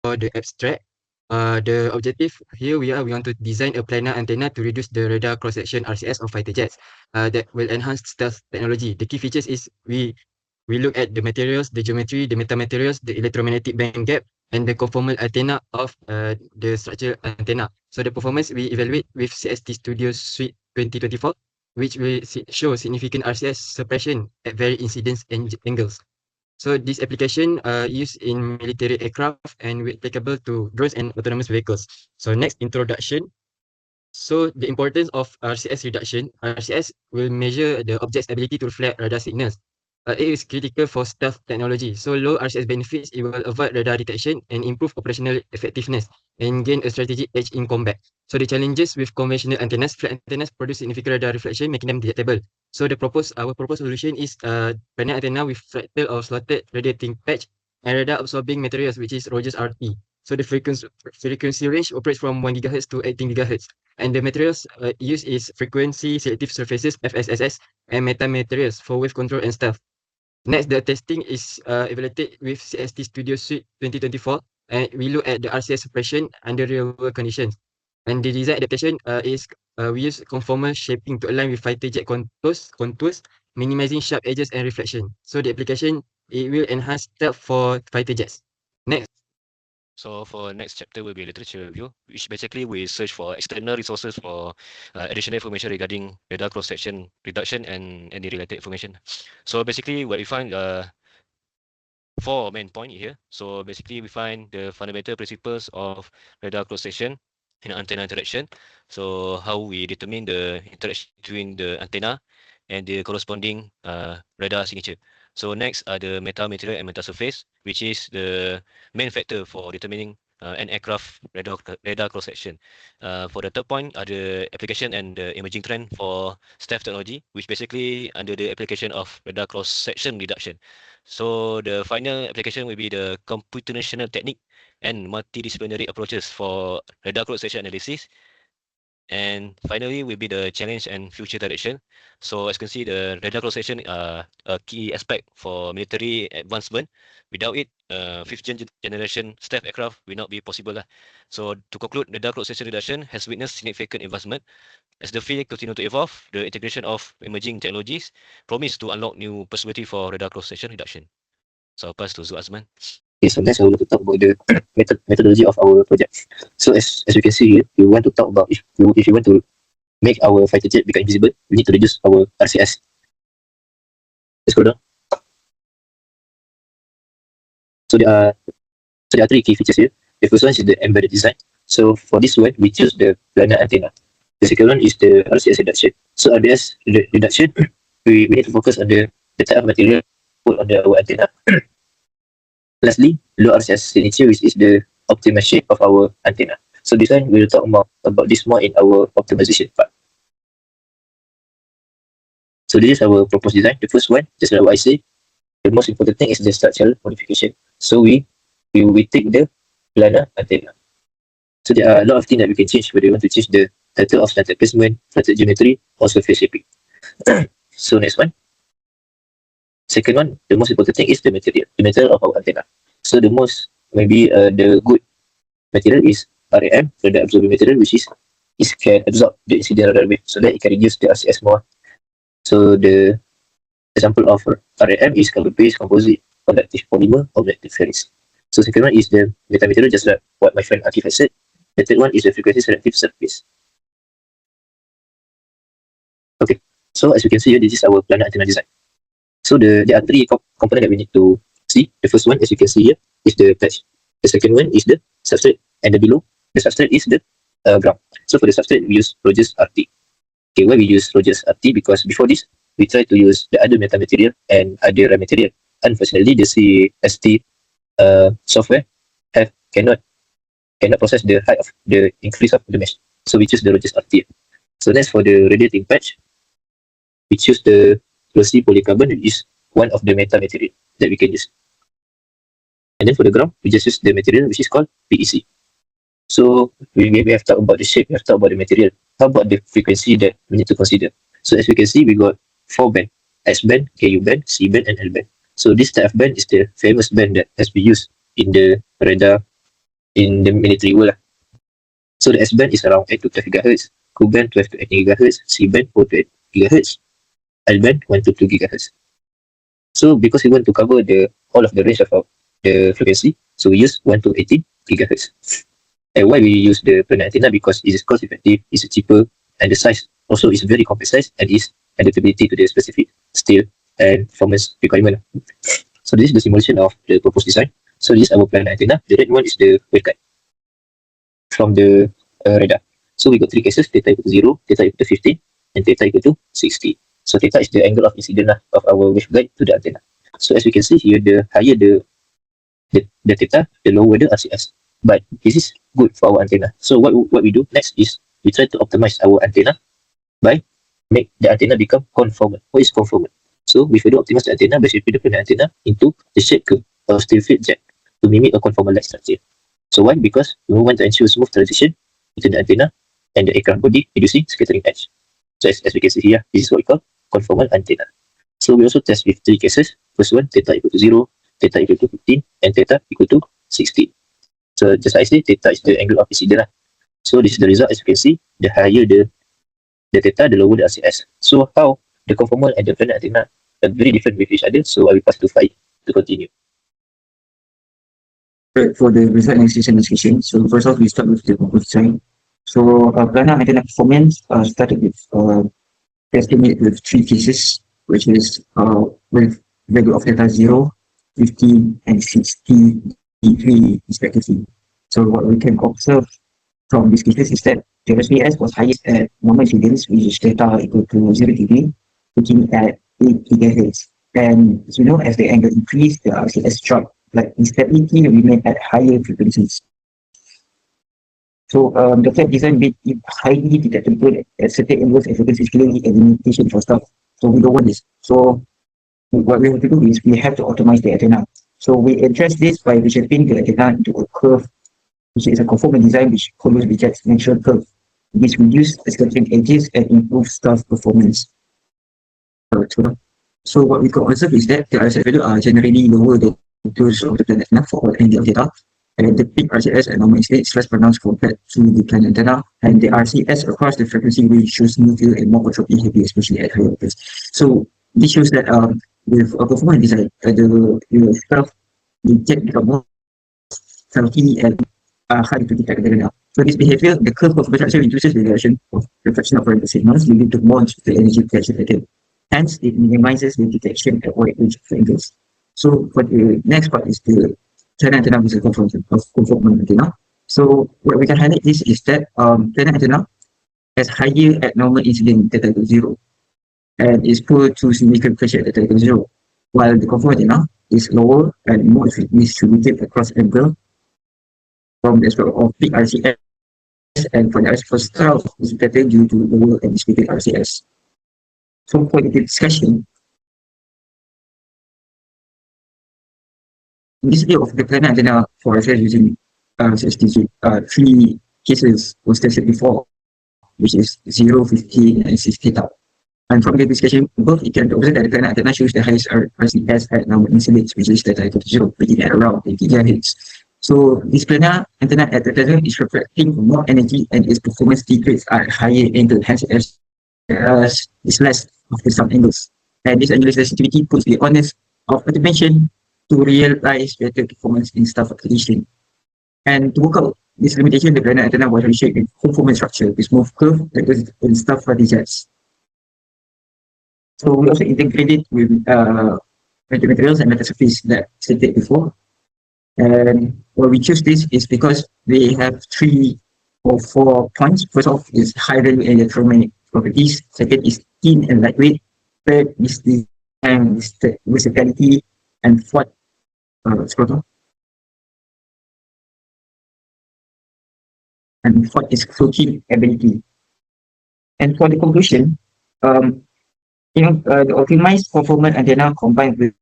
the abstract, the objective here we want to design a planar antenna to reduce the radar cross-section RCS of fighter jets that will enhance stealth technology. The key features is we look at the materials, the geometry, the metamaterials, the electromagnetic band gap, and the conformal antenna of the structural antenna. So the performance we evaluate with CST Studio Suite 2024, which will show significant RCS suppression at varied incidence angles. So this application used in military aircraft and applicable to drones and autonomous vehicles. So next introduction. So the importance of RCS reduction. RCS will measure the object's ability to reflect radar signals. It is critical for stealth technology. So low RCS benefits, it will avoid radar detection and improve operational effectiveness and gain a strategic edge in combat. So the challenges with conventional antennas, flat antennas produce significant radar reflection, making them detectable. So our proposed solution is planar antenna with fractal or slotted radiating patch and radar absorbing materials, which is Rogers RT. So the frequency range operates from 1 GHz to 18 GHz. And the materials used is frequency selective surfaces, FSSS, and metamaterials for wave control and stuff. Next, the testing is evaluated with CST Studio Suite 2024, and we look at the RCS suppression under real-world conditions. And the design adaptation is we use conformal shaping to align with fighter jet contours, minimizing sharp edges and reflection. So the application, it will enhance stealth for fighter jets. Next. So for next chapter will be literature review, which basically we search for external resources for additional information regarding radar cross-section reduction and any related information. So basically what we find four main point here. So basically we find the fundamental principles of radar cross-section and antenna interaction. So how we determine the interaction between the antenna and the corresponding radar signature. So next are the metamaterial and metasurface, which is the main factor for determining an aircraft radar cross-section. For the third point are the application and the emerging trend for stealth technology, which basically under the application of radar cross-section reduction. So the final application will be the computational technique and multidisciplinary approaches for radar cross-section analysis. And finally will be the challenge and future direction. So as you can see, the radar cross-section are a key aspect for military advancement. Without it, fifth generation stealth aircraft will not be possible. So to conclude, radar cross-section reduction has witnessed significant advancement. As the field continue to evolve, the integration of emerging technologies promise to unlock new possibility for radar cross-section reduction. So I'll pass to Zu Azman. Okay, so next I would like to talk about the methodology of our project. So as you can see here, we want to talk about if you want to make our fighter jet become invisible, we need to reduce our RCS. Let's go down. So there are three key features here. The first one is the embedded design. So for this one, we choose the planar antenna. The second one is the RCS reduction. So RCS reduction, we need to focus on the type of material put on our antenna. Lastly, low RCS signature, which is the optimal shape of our antenna. So this one we'll talk more about this more in our optimization part. So this is our proposed design. The first one, just like what I say, the most important thing is the structural modification. So we take the planar antenna. So there are a lot of things that we can change, whether we want to change the title of slanted placement, slanted geometry, or surface shaping. So next one. Second one, the most important thing is the material of our antenna. So the most, maybe the good material is AEM, radar absorbing material, which is can absorb the incident radar wave so that it can reduce the RCS more. So the example of AEM is carbon-based, composite, conductive polymer, or reactive ferrous. So second one is the metamaterial, just like what my friend Akif has said. The third one is the frequency selective surface. Okay, so as you can see here, this is our planar antenna design. So there are three components that we need to see. The first one, as you can see here, is the patch. The second one is the substrate, and the below the substrate is the ground. So for the substrate, we use Rogers RT. Okay, why we use Rogers RT? Because before this, we tried to use the other metamaterial and other raw material. Unfortunately, the CST software cannot process the height of the increase of the mesh. So we choose the Rogers RT. So next, for the radiating patch, we choose the closely polycarbon, which is one of the metamaterial that we can use. And then for the ground, we just use the material which is called PEC. So we have talked about the shape, we have talked about the material. How about the frequency that we need to consider? So as we can see, we got 4 bands: S band, KU band, C band, and L band. So this type of band is the famous band that has been used in the radar in the military world. So the S-band is around 8 to 12 GHz, Q-band 12 to 18 GHz, C-band 4 to 8 GHz, L-band 1 to 2 GHz. So because we want to cover all of the range of the frequency, so we use 1 to 18 GHz. And why we use the planar antenna? Because it is cost effective, it's cheaper, and the size also is very compact size and is adaptability to the specific steel and performance requirement. So this is the simulation of the proposed design. So this is our planar antenna. The red one is the waveguide from the radar. So we got three cases: theta equal to 0, theta equal to 15, and theta equal to 60. So theta is the angle of incidence of our waveguide to the antenna. So as we can see here, the higher the theta, the lower the RCS. But this is good for our antenna. So what we do next is we try to optimize our antenna by make the antenna become conformal. What is conformal? So we further optimize the antenna by shaping the antenna into the shape curve or steel field jet to mimic a conformal light structure. So why? Because we want to ensure smooth transition between the antenna and the aircraft body, reducing scattering edge. So as we can see here, this is what we call conformal antenna. So we also test with three cases. First one, theta equal to 0, theta equal to 15, and theta equal to 60. So just like I said, theta is the angle of incidence. So this is the result. As you can see, the higher the theta, the lower the RCS. So how the conformal and the planar antenna are very different with each other. So I will pass to Fai to continue. For the result analysis and discussion, so first off, we start with the proposed design. So planar antenna performance started with estimate with three cases, which is with value of theta 0, 15, and 60 degree respectively. So what we can observe from this cases is that the RCS was highest at normal incidence, which is theta equal to 0 degree, looking at 8 GHz. And as we know, as the angle increased, the RCS dropped, but instability remained at higher frequencies. So the flat design made it highly detectable at certain angles and frequencies, clearly a limitation for stuff. So we don't want this. So what we have to do is we have to optimize the antenna. So we address this by reshaping the antenna into a curve, which is a conformal design which follows the Jet's natural curve. This reduces the scattering edges and improves stuff performance. So what we can observe is that the RCS values are generally lower than those of the planar antenna for all angle of data. And the peak RCS at normal incidence is less pronounced compared to the planar antenna, and the RCS across the frequency range shows smoother and more control heavy, especially at higher levels. So this shows that with a conformal design, the stuff the jet become more stealthy and hard to detect the radar. So this behavior, the curve of refraction reduces the direction of reflection of radio signals, leading to more the energy protection pattern. Hence, it minimizes the detection at wide range of angles. So for the next part is the planar antenna with a conformal antenna. So what we can highlight this is that planar antenna has higher at normal incidence theta equal to 0 and is poor to significant pressure at theta equal to 0, while the conformal antenna is lower and more distributed across angle from the aspect of peak RCS, and for the aspect of is better due to lower and distributed RCS. So for the discussion, this view of the planar antenna for RCS using three cases was tested before, which is 0, 15, and 60 theta. And from the discussion, both it can be observed that the planar antenna shows the highest RCS at normal incidence, which is theta equal to 0, beginning at around 80 GHz. So this planar antenna at the present is reflecting more energy and its performance degrades are higher angle, hence it's less of the some angles. And this angular sensitivity puts the onus of attention to realize better performance in stuff application. And to work out this limitation, the planar antenna was reshaped in conformal structure with smooth curve that goes in stuff for the jets. So we also integrated with materials and metal surface that stated before. And why we choose this is because they have 3 or 4 points. First off is high value electromagnetic properties. Second is thin and lightweight. Third is the versatility. And fourth, and fourth is floating ability. And for the conclusion, the optimized conformal antenna combined with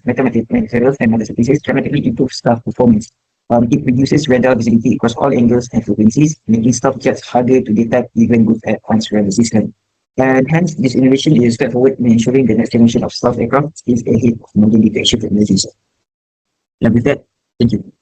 materials and metal surfaces dramatically improves staff performance. It reduces radar visibility across all angles and frequencies, making staff jets harder to detect even with advanced radar system. And hence, this innovation is a step forward in ensuring the next generation of stealth aircraft is ahead of modern detection technologies. And with that, thank you.